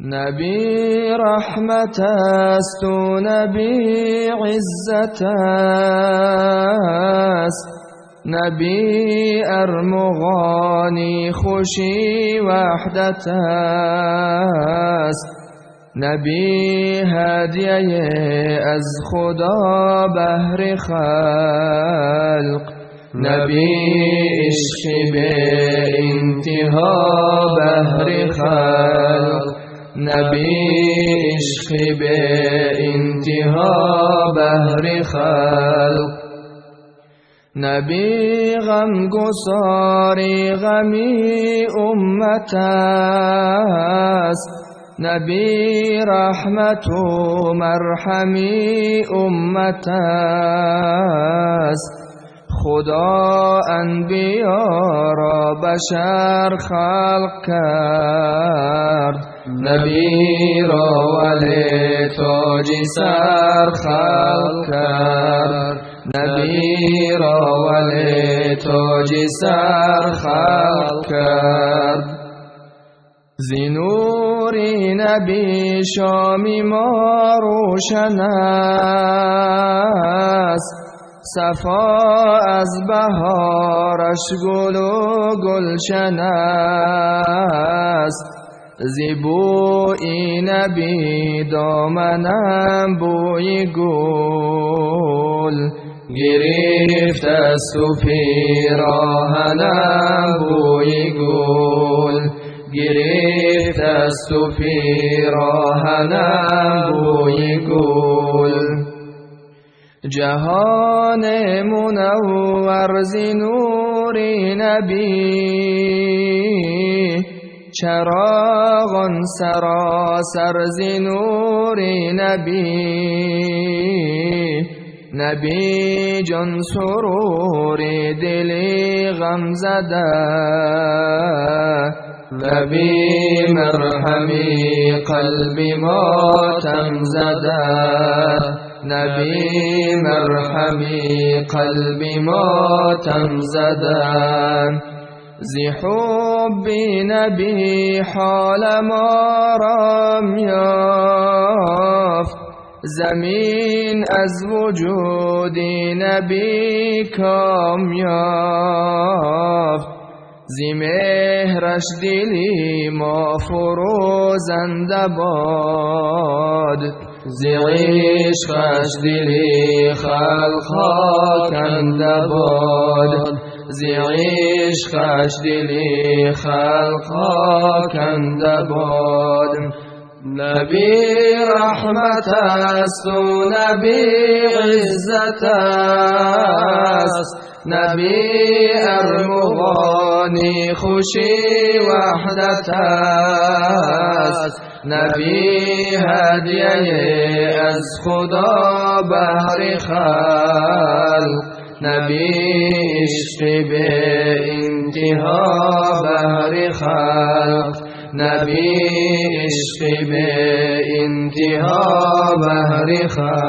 نبی رحمت است و نبی عزت است، نبی ارمغانی خوشی وحدت است، نبی هدیه از خدا بهر خلق، نبی عشق به انتها بهر خلق، نبی عشق به انتها بهر خلق، نبی غم گساری غمی امت است، نبی رحمت و مرحمی امت است، خدا انبیا را بشر خلق کرد، نبی را ولی تاج سر خلق کرد، نبی را ولی تاج سر خلق کرد. زینوری نبی شامی ما روشن است، صفا از بهارش گل و گلشن است، زیبوی نبی دامنم بوی گل گرفت است و پیراهنم بوی گل گرفت است و پیراهنم بوی گل. جهان منور ز نور نبی، چراغان سراسر ز نور نبی، نبی جان سرور دل غم زده، نبی مرهمی قلب ماتم زده، نبی مرهمی قلب ماتم زده. زی حب نبی حال ما را یافت، زمین از وجود نبی کام یافت، زی مهرش دلی ما فروزنده باد، زی عشقش دلی خلقها کنده باد، زی عشقش دلی خلقها کنده باد. نبی رحمت است و نبی عزت است، نبی ارمغانی خوشی وحدت است، نبی هدیه از خدا بهر خلق، نبی عشق به انتها بهر خلق، نبی عشق به انتها بهر خلق.